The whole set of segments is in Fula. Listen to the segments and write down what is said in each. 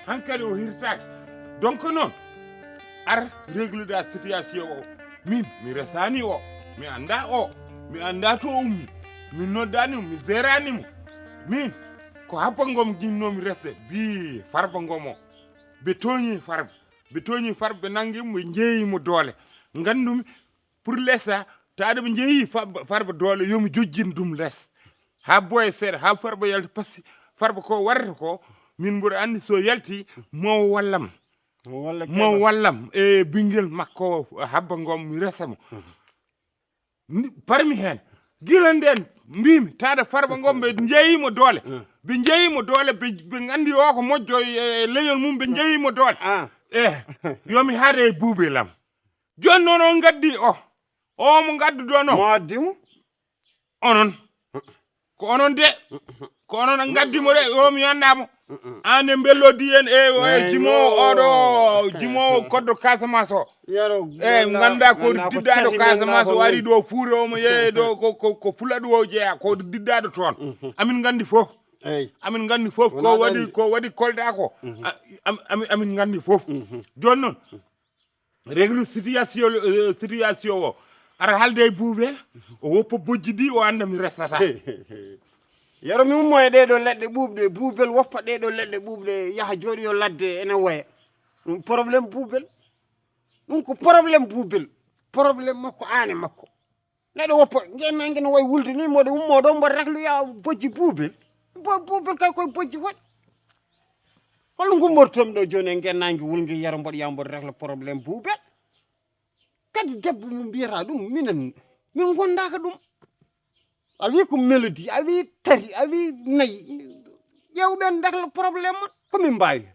hankali o hirtaki donc noon ar réglude a situation o min mi resani o mi anda to ummi min noddanimo mi zeranimo min ko habba ngom jinnomi resde bi farba ngom o ɓe toñi farba ɓe nanguimo ɓe jeeyimo doole gandumi pour lesa taade ɓe jeeyi farba doole yomi jojjin ɗum less ha boye seeɗa ha farba yalta passi farba ko warata ko min mboɗo andi so yalti mo wallam e ɓinguel makko habba ngom mi resamo parmi hen gila nden mbimi taade farba ngom ɓe jeeyimo doole ɓe gandi o ko moƴƴo e leñol mum ɓe jeeyimo doole yomi haade e buubelam joni noon o gaddi o mo gadduɗo noon mo addimo onon ko onon de ko onon gaddimo de yomi andamo an e bellodi en e jimowo koddo Casamance o ganda ko diddaɗo Casamance o ari ɗo fuure omo yeeye ɗo ko fulaɗo o jeeya ko diddaɗo toon amin gandi fof ko waɗi kolɗa ko amin gandi fof joni noon réglu situation o ara halde e buubel o woppa bojji ɗi o anda mi restata yaro mi ummo e ɗeɗo leɗɗe ɓuuɓɗe buubel woppa ɗeɗo leɗɗe ɓuuɓɗe yaha jooɗi yo ladde ene woya ɗum probléme buubel ɗum ko probléme buubel probléme makko ane makko neɗɗo woppa ngenangue no wayi wulde ni moɗo ummo ɗo mboɗo rehloya bojji buubel buubel kay koye bojji woɗ holno gummortomi ɗo joni e ngenangue wulgue yaro mboɗo yaha mboɗo rehla probléme buubel kadi debbo mo mbiyata ɗum min gondaka ɗum a wi ko mélodie a wi tati a wi nayyi ƴewɓen dehla probléme mon komin mbawi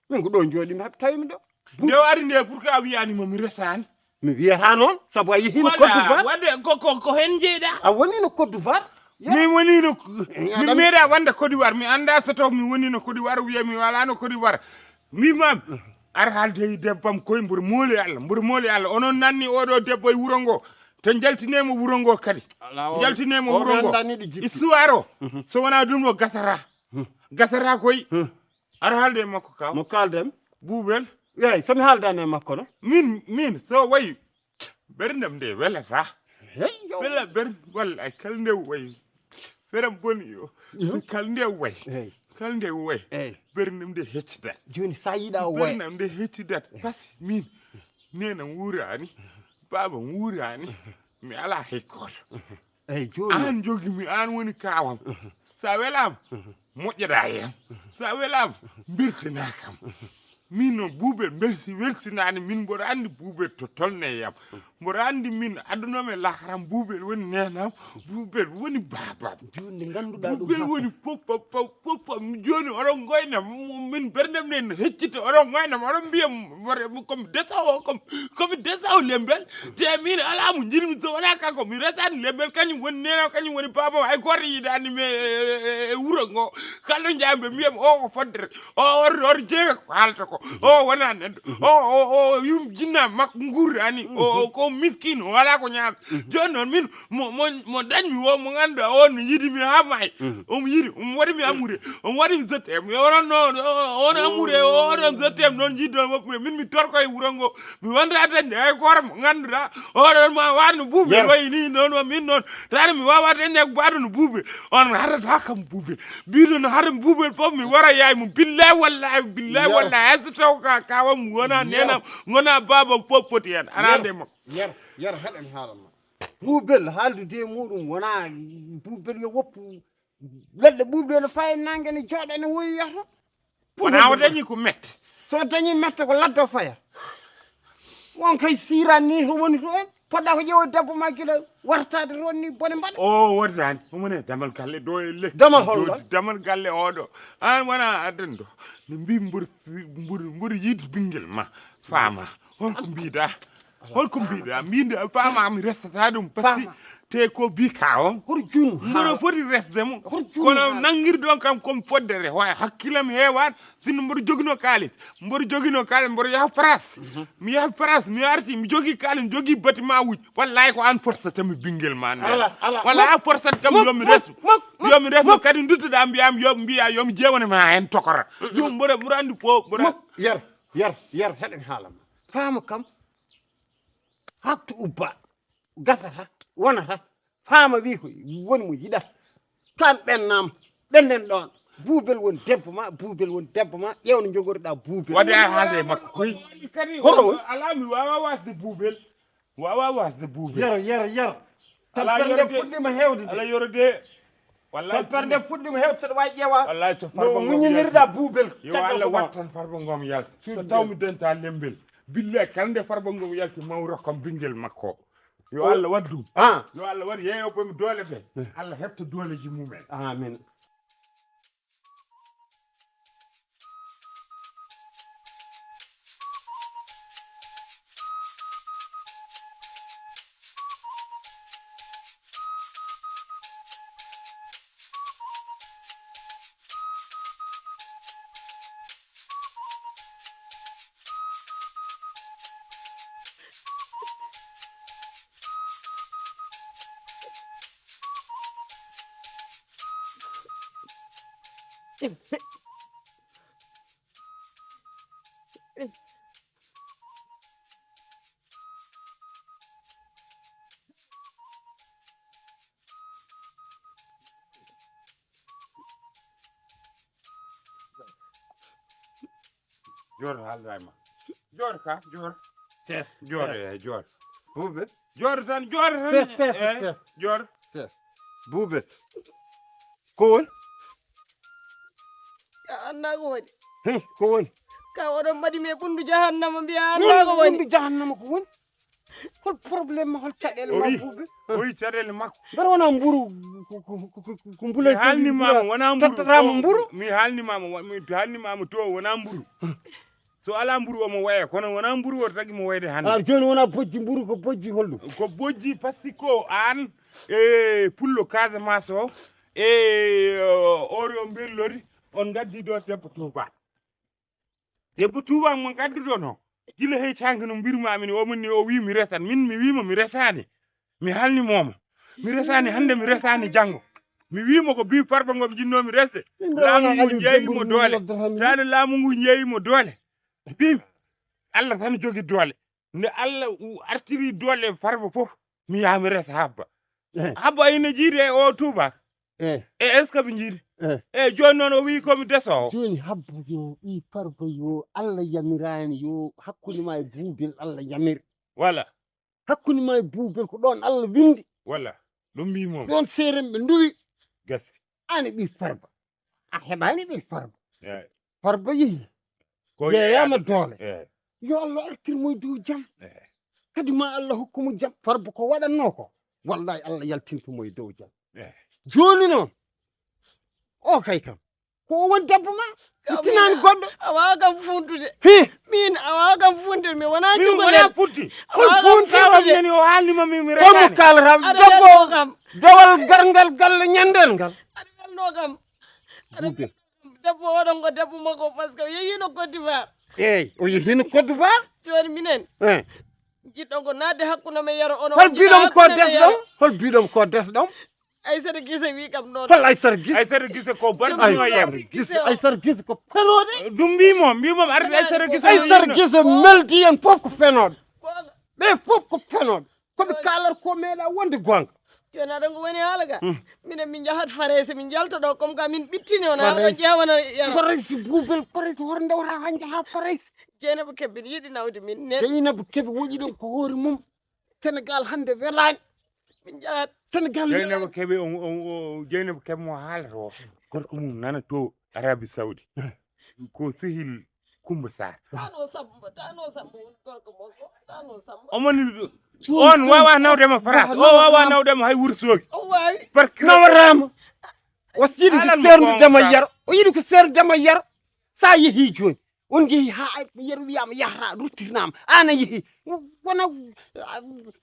min ko ɗo jooɗimi haɓe tawimi ɗo nde o ari nde pour que a wiyanimo mi resani mi wiyata noon saabu a yehino Côte d'Ivoire wadde ko hen jeyɗa a wonino Côte d'Ivoire mi wonino mi meeɗa wonde Côte d'Ivoire mi anda so taw mi wonino Côte d'Ivoire wiya mi walano Côte d'Ivoire mimami ar haalde e debbam koye mboɗo mooli Allah onon nanni oɗo debbo e wuuro ngo to jaltinemo wuuro ngo kadi jaltinemo wuuro ngo histoire o so wona ɗum no gasata koye ar haalde e makko kaw mo kaldem buubel eyyi somi haaldani e makko no min so wayi ɓerdam nde welata wela ɓerde walla kala nde wayi feram boni kala nde wayi kala nde wayi ɓerdam nde heccidat joni sa yiiɗa o waya ɓerdam nde heccidat par ce que min nenam wuurani babam wuurani mi ala hay goto eyyi joni an jogimi an woni kawam sa welama moƴƴeɗa hen sa welama birtina kam min noon buubel welsinani min mboɗo andi buubel to tolne yam mboɗo andi min adunome lakaram buubel woni nenam buubel woni babam joni ganduɗa buubel woni fof joni oɗon goynam min berdem nde heccita oɗon goynam oɗon mbiyam komi desawo komi desawo lembel te min ala mo jinmi so wona kanko mi resani lembel kañum woni nenam kañum woni babam hay goto yiiɗanimi e wuuro ngo kala jayamɓe mbiyam o ko foddere oto jeewe ko haalata ko o wona neɗɗo o yum jinnaɓe makko guurdani ko miskine wala ko ñaama joni noon min mo dañmi o mo ganduɗa on no yiidimi ha maayi omo yiiɗi omo waɗimi amouré omo waɗimi jetteme on amouré oɗon jetteme noon jiddon woppure min mi torko e wuuro ngo mi wonda dañde hay goto mo ganduɗa oɗon ma wano buubel wayi ni noon min noon tani mi wawa dañde ko mbaɗo no buubel on haɗata kam buubel mbiɗo no haɗa buubel foof mi wara yaymo billahi wallahi hayso taw kawam wona nenam wona babam fof poti hen anande makko yar heɗen haalanma buubel haaldude muɗum wona buubel yo woppu leɗɗe ɓuuɓɗe no fayi nangue ne jooɗa ne woyi yahata wona o dañi ko mette so dañi mette ko laddo faya won kay sirani to woni to en poɗɗa ko ƴeewo debbo ma guila wartade toon ni bone mbaɗa o wordani omone damal galle ɗo e lekki damal holɗon damal galle oɗo an wona addan ɗo no mbi mboɗo yiide ɓinguel ma faama holko mbiɗa mbinde faama mi restata ɗum par ce que te ko bi kawam hor jun mboɗo foti resdemo hor jun kono nangirɗon kam comme foddere hoya hakkilam heewan sinno mboɗo jogino kalis mboɗo yaha France mi yaha France mi arti mi jogui kalis mi jogui bâtiment uji wallahi ko an forçatami ɓinguel ma walla a forçat kam yomi resu kadi duttoɗa mbiyam yo mbiya yomi jewanema hen tokora ɗum mboɗo andi fo yar heɗen haalama faama kam haktu ubba gasata wonata faama wi ko woni mo yiɗata kan ɓennama ɓennden ɗon buubel woni debbo ma ƴewno jogoriɗa buubel wadde a haalde makko koy kadi ala mi wawa wasde buubel yar tamperde puɗɗima hewde ala yorode wallahi tamperde puɗɗima hewde saɗa wawi ƴeewa wallahi to farba muñinirɗa buubel yo Allah wattan farba ngom yalta so tawmi denta lembel billahi kande farba ngom yalti mawro kam bingel makko yo Allah waddu yo Allah wad yeeyo bomi doole ɓe Allah hepta dooleji mumen amin jor haldayma jor ka jor ses jor buubel jor tan jor ses buubel ko woni anda ko woni ko woni ka oɗon mbaɗi me ɓundu jahannama mbiya anda ko woni ɓundu jahannama ko woni hol probléme ma hol caɗele ma buuɓe o wi caɗele makko mbeɗa wona mburu ko mbule haalnimama wona mburu tottatama mburu mi haalnimama to wona mburu so ala mburu omo waya kono wona mburu o tagi mo wayde hande joni wona bojji mburu ko bojji hollum ko bojji par ce que an e pullo Casamance o e oro bellori on gaddi do debbo Touba mo gadduɗo no gila hey canke no mbirmami ni omonni o wi mi resan min mi wima mi resani mi halni momo mi resani hande mi resani jango mi wimo ko bi farba ngom jinnomi resde laamu ngu jeeyimo doole taade laamu ngu jeeyimo doole bi Allah tan jogi doole nde Allah artiri doole farba fof mi yaha mi resa habba ina jiide o Touba est ce que ɓe jiidi joni noon o wi komi desowo joni habba yo ɓi farba yo Allah yamirani yo hakkude ma e buubel Allah yamiri voilà hakkude ma e buubel ko ɗon Allah windi voilà ɗum mbimomi ɗon seeren ɓe nduwi gasi ani ɓi farba a heɓani ɓi farba yeehi ko yeeyama doole yo Allah artirmo e dow jaam kadi ma Allah hokkumo jaam farba ko waɗanno ko wallahi Allah yaltintumo e dow jaam joni noon o kay kam ko won debbo ma tinani goɗɗo a wawa kam funtude min a wawa kam funtude mi wona wona futti hol funtude o haalnima mi komo resani kalata debbo kam dewal garngal galle ñandel ngal aɗa welno kam debbo oɗon ko debbo makko par ce que yeehiɗo Côte d'Ivoire eyyi o yehino Côte d'Ivoire joni minen jiɗɗon ko nadde hakkude men yaro ono hol mbiɗom ko desɗom Aissata Guissé wi kam noon hol Aissata Guissé ko barɗino yam Aissata Guissé ko fenode ɗum mbimom arde Aissata Guissé meldi en fof ko fenode ɓe fof ko fenode koɓe kalata ko meeɗa wonde gonga joni aɗa ko woni haala ga minen min jahat farese min jalta ɗo comme ka min ɓittini on haɗo ƴewana faraysi buubel faraysi hoto ndewata ha jaha faraysi Dieynaba Kebe yiɗi nawde min Dieynaba Kebe woƴi ɗon ko hoore mum Sénégal hande welani min jahat Sénégal Dieynaba Kebe Dieynaba Kebe mo haalata o gorko mum nana to Arabie Saoudi ko sehil Coumba Sarr tano Samba woni gorko makko tano Samba omoni on wawa nawdema France o wawa nawdema hay Wourossogui o wawi par que nawrama o yiɗi ko serdema yaro o yiɗi ko serdema yaro sa yeehi joni on jeehi ha yeru wiyama yahata ruttirnama ana yeehi wona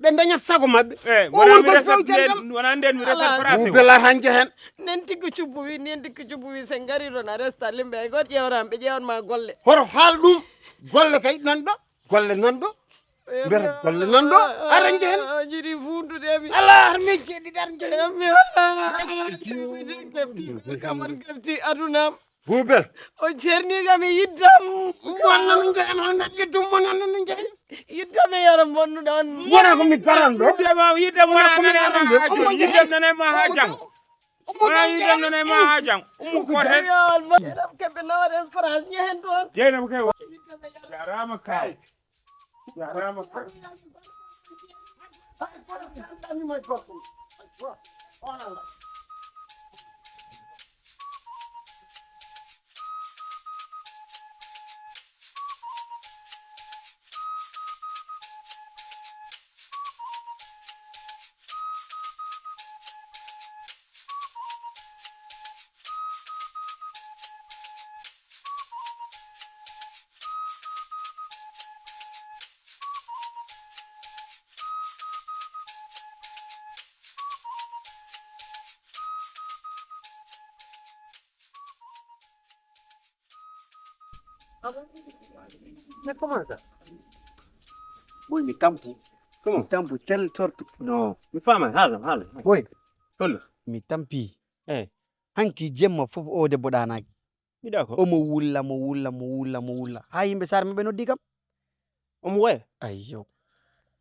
ɓe dañat sago mabɓe o won ko fewjantam wona nden mi refat français buubela tan jehen nen tiggo cubbu wi nen tiggo cubbu wi sen gari ɗon a resta limɓe ay goto ƴewran ɓe ƴewanma golle hoto haal ɗum golle kay nanɗo golle nanɗo mbiyata golle nanɗo aɗa jehen jiɗi fundudemi ala har min jeeɗiɗi aɗa jehen mi kamar kefti adunam buubel o ceernigam e yiddam wonnano jehen honan yiddum monannano jehen yiddam e yara bonnuɗa on wona komi garan ɗo yiddam Omo yiddam nanema ha jang wona yiddam nanema ha jang umu koten jeynam keɓe nawaren France ñehen toon jeynam kay jarama kay jarama kay Mais comment ça? Oui, mais tampu. Comment? Tampu, telle sorte. Non. Mi fama haala Oui. tollo Mi tampi. eyi Hanki jemma fof o debbo ɗanaki. mbiɗa ko Omo wulla. Ha yimɓe sare maɓɓe noddi kam. omo woya Ayyo.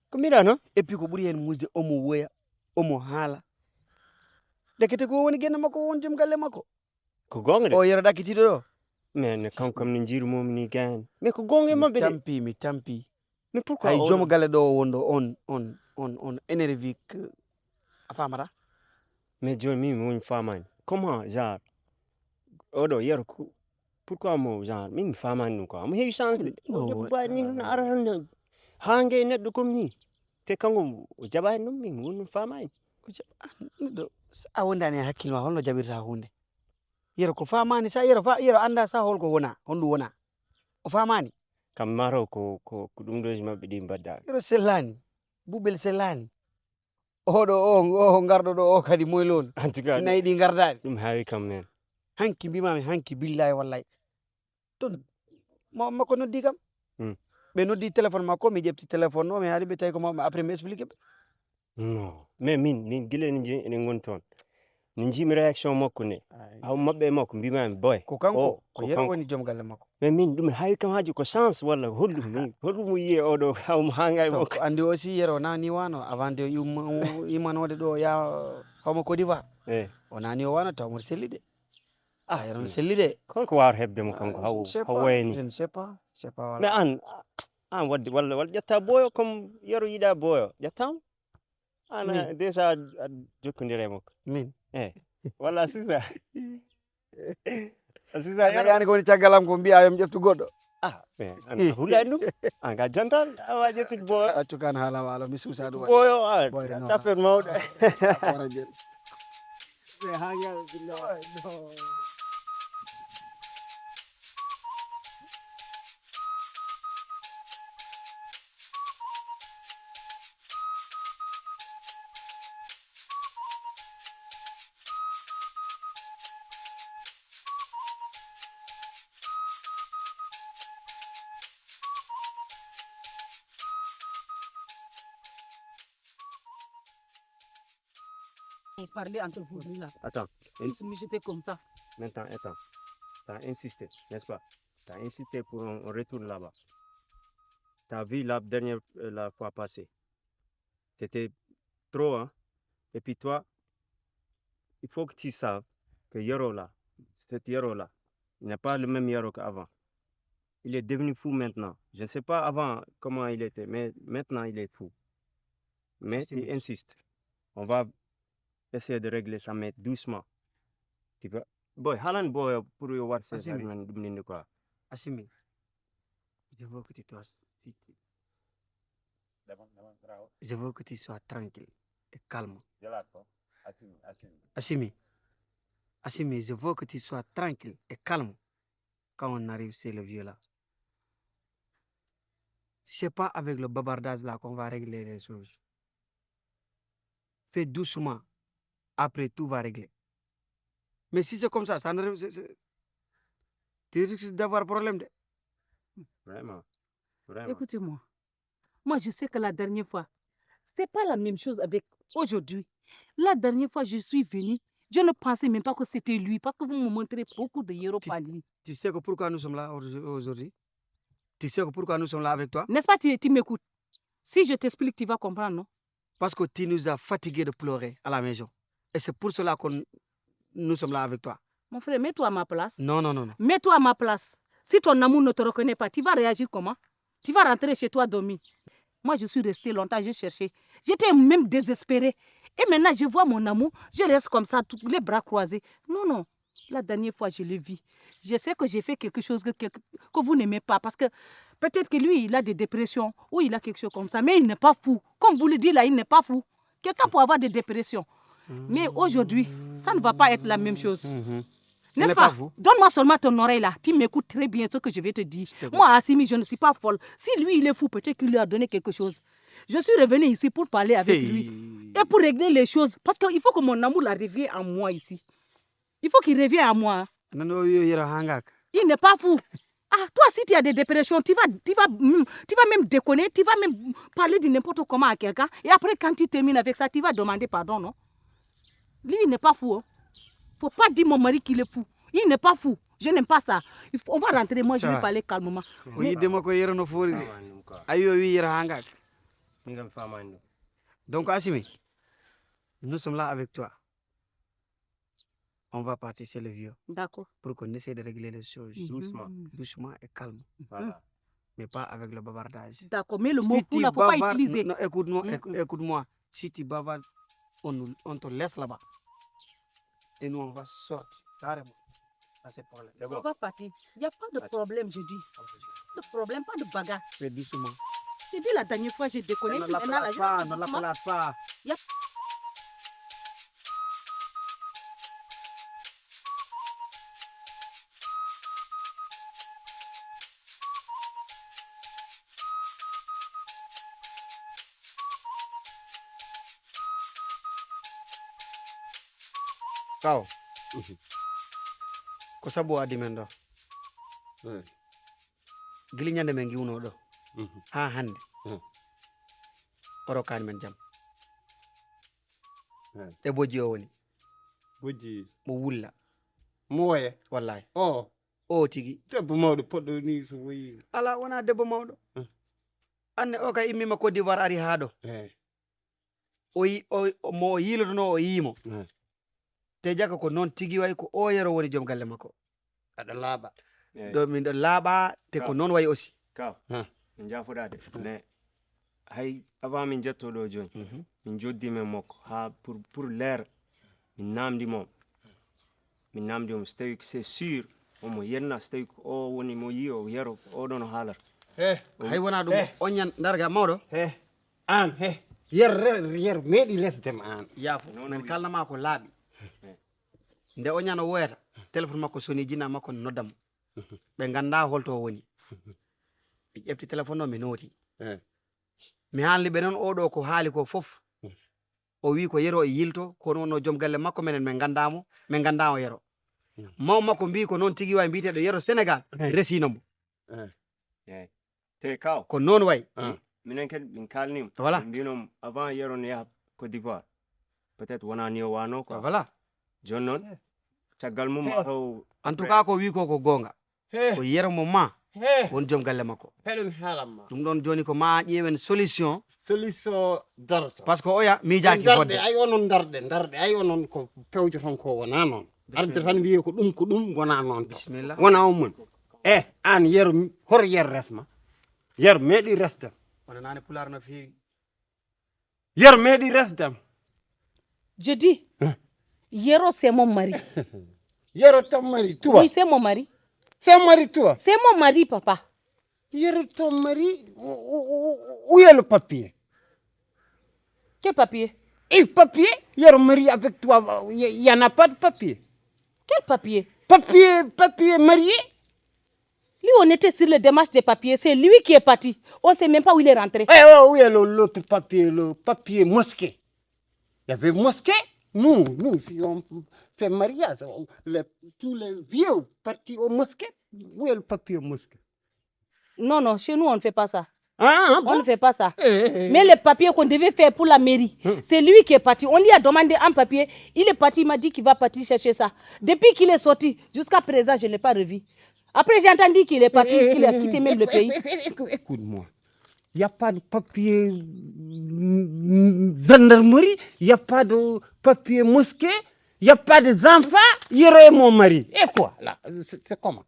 ko mbiɗa noon Et puis ko ɓuri hen musde omo woya, omo haala. Dekete ko woni genne makko won joom galle makko. ko gonga de O yero ɗakkitiɗo ɗo. mais kanko kam ne jiirumomi ni gani mais ko gonga e mabɓe de Mi tampi. mais pourquoi Hay oɗo- joom galle ɗo o wonɗo on énervique. A famata? mais joni min woni famani comment genre oɗo yero pourquoi mo genre min mi famani ɗum quoi omo heewi chance de o No, debbo mbaɗi ni tan ara tan hangue e neɗɗo comme ni te kanko o jaɓani ɗum min woni mi famani Neɗɗo a wondani e hakkille ma holno jaɓirta hunde. Yero ko famani sa yero anda sa holko wona honɗum wona. O famani. kam mataw ko ɗum ɗoji mabɓe ɗi mbadda Yero sellani. Buɓel sellani. Oɗo o garɗo ɗo o kadi moylon. en tout cas Nayi ɗi gardaɗi. ɗum haawi kam men Hanki mbimami hanki billahi wallahi. Ton makko noddi kam. Ɓe noddi téléphone makko mi ƴefti téléphone o mi haali ɓe tawi ko mawɓe après mi expliqué ɓe. non mais min guila eɗen goni toon no jiimi réaction makko ne haw maɓɓe e makko mbimami boy Ko kanko ko ko yero kanko. woni joom galle makko. mais min ɗum haawi kam haaji ko chance walla holɗum mo yiye oɗo hawmo hanga e To, makko ko andi aussi yero nani wano avant de immanode ɗo ya hawmo Côte d'Ivoire. eyi O nani o wano taw mo selli de. ah Yero no selli de. konko wawata hebdemo kanko haw wayni Je ne sais pas. mais an wadde walla ƴetta boyo comme yero yiiɗa boyo ƴettamo an déjà a jokkodire e makko Min. eyi walla a susa a susa yero Yani ko woni caggal am ko mbiya yomi ƴeftu goɗɗo. mais an a huulani ɗum an ka jantan awa ƴettude boyo Accu kan haala walo mi susa ɗum. boyo Boyre no. affaire mawɗo Wara jel. Parler entre vous deux là. attends Mais c'était comme ça. maintenant attends t'as insisté n'est-ce pas t'as insisté pour un retour là-bas t'as vu la fois passée c'était trop hein et puis toi il faut que tu saches que Yoro là cet Yoro là il n'est pas le même Yoro qu'avant il est devenu fou maintenant je ne sais pas avant comment il était mais maintenant il est fou mais tu insistes on va essayer de régler ça mais doucement tu vois boy halan boy pour yo war c'est Assimi. man dum ninde quoi Assimi. Je veux que tu sois tranquille et calme. Assimi. Assimi, je veux que tu sois tranquille et calme quand on arrive chez le vieux là. c'est pas avec le bavardage là qu'on va régler les choses. Fais doucement. Après, tout va régler. Mais si c'est comme ça, tu risques d'avoir problème. Vraiment. Vraiment. Écoutez-moi. Moi, je sais que la dernière fois, c'est pas la même chose avec aujourd'hui. La dernière fois, je suis venue. Je ne pensais même pas que c'était lui parce que vous me montrez beaucoup de héros par lui. Tu sais que pourquoi nous sommes là aujourd'hui? Tu sais que pourquoi nous sommes là avec toi? N'est-ce pas, tu m'écoutes? Si je t'explique, tu vas comprendre, non? Parce que tu nous as fatigués de pleurer à la maison. Et c'est pour cela que nous sommes là avec toi. Mon frère, mets-toi à ma place. Non, non, non, non. Mets-toi à ma place. Si ton amour ne te reconnaît pas, tu vas réagir comment? Tu vas rentrer chez toi dormir. Moi, je suis restée longtemps, j'ai cherché. J'étais même désespérée. Et maintenant, je vois mon amour, je reste comme ça, les bras croisés. Non, non. La dernière fois, je l'ai vu. Je sais que j'ai fait quelque chose que vous n'aimez pas. Parce que peut-être que lui, il a des dépressions ou il a quelque chose comme ça. Mais il n'est pas fou. Comme vous le dites là, il n'est pas fou. Quelqu'un peut avoir des dépressions. Mais aujourd'hui, ça ne va pas être la même chose. N'est-ce pas? Donne-moi seulement ton oreille là. Tu m'écoutes très bien ce que je vais te dire. Moi, Assimi, je ne suis pas folle. Si lui, il est fou, peut-être qu'il lui a donné quelque chose. Je suis revenue ici pour parler avec lui. Et pour régler les choses. Parce qu'il faut que mon amour la revienne à moi ici. Il faut qu'il revienne à moi. Il n'est pas fou. Ah, toi, si tu as des dépressions, tu vas même déconner, tu vas même parler de n'importe comment à quelqu'un. Et après, quand tu termines avec ça, tu vas demander pardon, non? Lui, il n'est pas fou. Faut pas dire mon mari qu'il est fou. Il n'est pas fou. Je n'aime pas ça. On va rentrer, moi je vais parler calmement. Donc Assimi, nous sommes là avec toi. On va partir chez le vieux. D'accord. Pour qu'on essaie de régler les choses. Doucement. Doucement et calme. Voilà. Mais pas avec le bavardage. D'accord, mais le mot fou, il ne faut pas utiliser. Non, écoute-moi. Si tu bavardes, on te laisse là-bas. Et nous, on va sortir. Carrément. Ça, c'est problème. On va partir. Il n'y a pas de problème, je dis. Pas de problème, pas de bagarre. Fais doucement. J'ai dit la dernière fois, j'ai déconné. Ne l'appelate pas, ne l'appelate pas. Kau, ko sabu adi men do. Gili nyande men giwno do. Ha hande. Oro kan men jam. E boji o woni. Boji Mo wulla. moye Wallahi. o tigi. debbo mawɗo poɗɗo ni so woyi Ala wona debbo mawɗo. Anne o kay immima Côte d'Ivoire ari ha do. Mo yilotono o yimo. Te jaka ko non tigi way ko o yero woni joom galle makko. aɗa laaɓa Do min do laaba te ko non way aussi. Kaw. Min jafoɗade. Mais hay avant min jettoɗo joni. Min joddi men makko ha pour l'air min namdi mom. Min namdi mom so tawi c'est sûr omo yenna so tawi o woni mo yi o yero oɗon o haalata. Hay wona ɗum on ñan darga mawɗo. an yer meeɗi resdema an Yaafo min kalnama ko laaɓi. Nde o ñana woyata téléphone makko soni jinna makko noddam. Ɓe ganda holto woni. Mi ƴefti téléphone o mi nooti. Mi haalni ɓe noon oɗo ko haali ko fof. O wi ko yero e yilto kono no joom galle makko menen min gandamo min ganda o yero. Maw makko mbi ko noon tigi way mbiteɗo yero Sénégal resinomo. Te kaw Ko noon way. minen kadi min kalnima. Voilà. Min mbinom avant yero ne yaha Côte d'Ivoire peut-être wona ni o wano quoi. Voilà. Joni noon caggal mum taw En tout cas ko wi ko gonga. Ko yero mo ma won joom galle makko. heɗen haalanma Ɗum ɗon joni ko ma ƴeewen solution. solution daroto Par ce que oya miijaki darde fodde. ay onon darde ay onon ko pewjo ton ko wona noon arde tan wiye ko ɗum wona noon to Bismillah. wona on mon an yer hor yer resma yer meeɗi resdem Wona nane pular no feewi. yer meeɗi resdem Je dis, Yero, c'est mon mari. yero ton mari toi Oui, c'est mon mari. c'est mari toi C'est mon mari, papa. yero ton mari où est le papier Quel papier? et papier yer mari avec toi y en a pas de papier Quel papier? papier marié Lui, on était sur le démarche des papiers. C'est lui qui est parti. On ne sait même pas où il est rentré. Où est l'autre papier, le papier mosquée? Il y avait mosquée. Nous, si on fait mariage, tous les vieux partis au mosquée. Où est le papier mosquée? Non, chez nous, on ne fait pas ça. Ah, On ne fait pas ça. Eh. Mais le papier qu'on devait faire pour la mairie, c'est lui qui est parti. On lui a demandé un papier. Il est parti, il m'a dit qu'il va partir chercher ça. Depuis qu'il est sorti, jusqu'à présent, je ne l'ai pas revu. Après, j'ai entendu qu'il est parti, qu'il a quitté même le pays. Écoute-moi. Il n'y a pas de papier gendarmerie, il n'y a pas de papier mosquée, il n'y a pas des enfants, il y aurait mon mari. Et quoi là? C'est comment?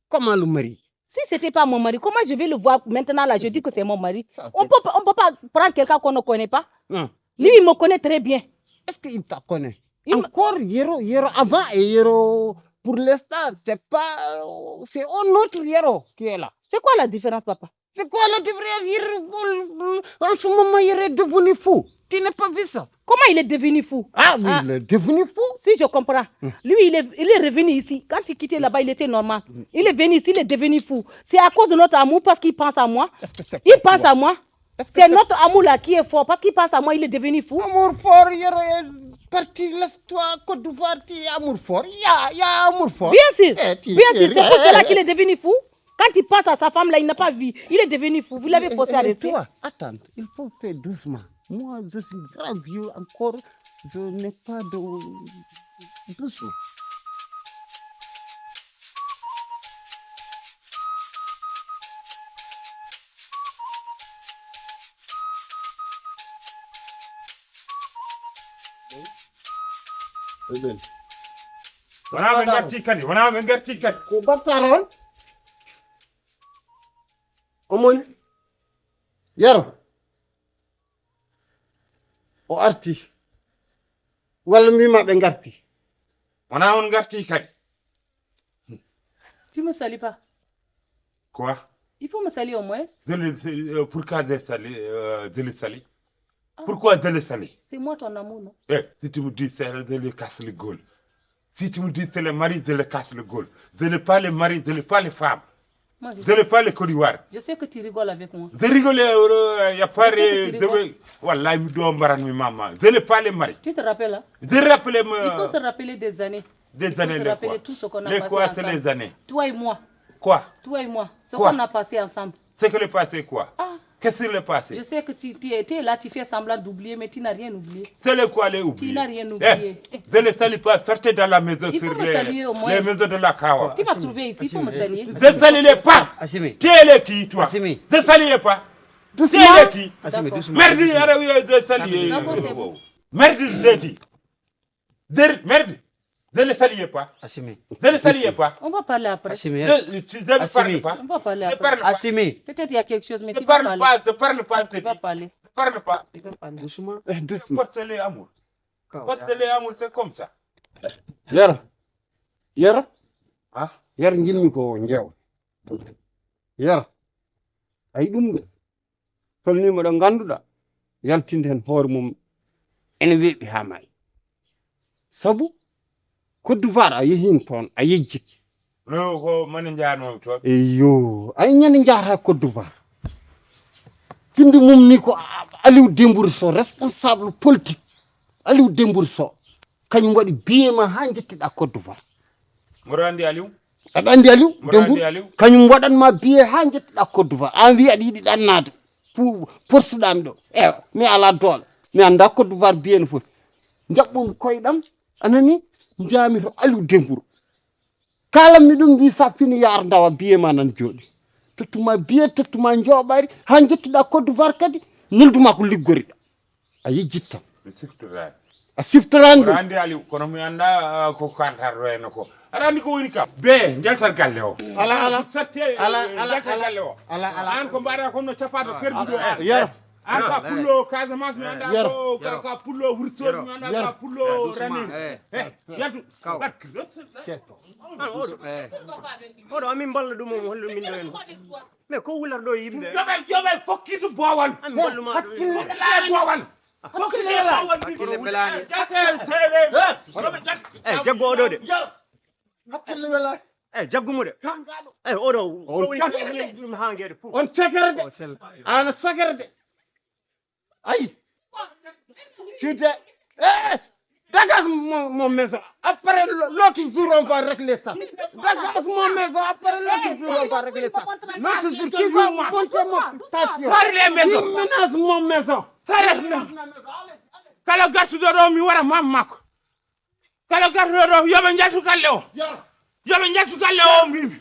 Comment le mari? Si ce n'était pas mon mari, comment je vais le voir maintenant là? Je dis que c'est mon mari. Ça, On peut pas prendre quelqu'un qu'on ne connaît pas. Non. Lui, il me connaît très bien. Est-ce qu'il te connaît? Il Encore, Yero avant et Yero, pour l'instant, c'est un autre Yero qui est là. C'est quoi la différence, papa? C'est quoi la différence? Yero, en ce moment, Yero est devenu fou. Tu n'as pas vu ça? Comment il est devenu fou? Ah oui, il est devenu fou. Si je comprends. Lui, il est revenu ici. Quand il quittait là-bas, il était normal. Il est venu ici, il est devenu fou. C'est à cause de notre amour, parce qu'il pense à moi. Est-ce que c'est Il pour pense toi? à moi. Est-ce que C'est notre amour là qui est fort. Parce qu'il pense à moi, il est devenu fou. Amour fort, Yero est parti, laisse-toi, Côte d'Ivoire, tu es amour fort. Il y a amour fort. Bien sûr. Eh, tu Bien sais sûr. C'est rien. pour cela qu'il est devenu fou. Quand il pense à sa femme là, il n'a pas vu. Il est devenu fou. Vous l'avez forcé à rester. Toi, attends, il faut faire doucement. Moi, je suis grave vieux encore. Je n'ai pas de... Doucement. Wana men garti kadi, wana men garti kadi. Ko battaron? Omon? Yaro? O arti? Walla mbima ɓe garti? Wana on garti kadi. Tu me salues pas. Quoi? Il faut me saluer au moins. Pourquoi je le salue? Pourquoi je le salue? C'est moi ton amour, non? Si tu me dis c'est je le casse le gueule. Si tu me dis c'est le mari, je le casse le gueule. Je n'ai pas le mari, je n'ai pas les femmes. Moi, Je n'ai pas le Côte d'Ivoire. je sais que tu rigoles avec moi. Je rigole, il n'y a pas Je sais que tu rigoles. Wallah, mi dois mbaran mi maman. Je n'ai pas le mari. Tu te rappelles, hein? Je rappelle Il faut se rappeler des années. des Il faut années se les rappeler quoi. tout ce qu'on a Les passé quoi, c'est ensemble. les années. Toi et moi. Quoi? Toi et moi. Ce Quoi? qu'on a passé ensemble. C'est que le passé quoi? Ah, Qu'est-ce qui est passé? je sais que tu étais là, tu fais semblant d'oublier, mais tu n'as rien oublié. C'est le quoi les oublier? Tu n'as rien oublié. Je ne salue pas, sortez dans la maison Il faut sur me saluer au moins. les maisons de la Kawa. Tu m'as trouvé ici, il faut me saluer. Je ne salue pas. Assimi. Tu es le qui toi? Assimi. Je ne salue pas. Tu es Doucement. le qui? Assimi, D'accord. doucement. Merde, doucement. je salue. D'abord, c'est bon. Merde, je dis. Merde, je ne salue pas. Assimi. Je ne salue pas. On va parler après. Assimi. Je ne parle Assimi. pas. On va parler Je après. parle pas. Assimi. Peut-être il y a quelque chose, mais Je tu vas parle parler. pas. Je parle pas. Tu vas parler. Je parle pas. Tu vas parler. Doucement. Doucement. Porte les amours. Porte les amours, c'est comme ça. Yaro? Yaro? Ah? Yaro jilmi ko njeewa. Yaro? Ayi ɗum ɗo? Tolnima ɗo ganduɗa yaltinde hen hoore mum ene weeɓi ha maayi. Sabu Côte d'Ivoire a yehin toon a yejjit. No ko man jaanoo toon. Eyyo, ay ñande jahata Côte d'Ivoire. Finde mum ni ko Aliou Dembourou Sow responsable politique. Aliou Dembourou Sow kañum waɗi biye ma ha jettiɗa Côte d'Ivoire. Mboɗo anndi Aliou? Aɗa andi Aliou Mboɗo anndi Dembourou? Aliou? Kañum waɗanma biye ha jettiɗa Côte d'Ivoire. An wi aɗa yiɗi ɗannade porsuɗami ɗo. Ewa mi ala doole. Mi anda Côte d'Ivoire biye no foti. Jaɓɓumi koyɗam anani jaami to Aliou Dembourou. Kalam mi ɗum mbi sa fini yar ndawa biye ma nan jooɗi. Tottuma biye tottuma jooɓari ha jettuɗa Côte d'Ivoire kadi nelduma ko liggoriɗa. A yejjittam. Mi siftoraani. A siftorani Mboɗo ɗum. anndi Aliou kono mi annda ko kantarɗo henne ko. Aɗa anndi ko woni kam? Be jaltat galle o. Ala. Satti Ala. jaltat galle o. Ala. An ko mbaɗa comme no capato perduɗo en. Yaro. An ka pullo Casamance mi annda Yaro. ko ka pullo Wourossogui mi annda ka pullo Raning. Yaltu. Kaw. Oɗo amin balla ɗum o hollu min ɗo en. Mais ko wular ɗo yimɓe. Yoɓe fokkitu boowal. Amin balluma ɗo. Hakkille boowal. Hakkille boowal. Hakkille belani. Jate seeɗe. Eh jaggo oɗo de. Hakkille wela. jaggumude oɗo on hangede fof on cekere de ana sakere de ayi suite dégage mon maison après l'autre jour on va régler ça dégage mon maison après l'autre jour on va régler ça l'autre jour qui va monter mon station qui menace mon maison kala gattuɗo ɗo mi wara mam makko kala gattuɗo ɗo yoɓe jaltu galle o mbimi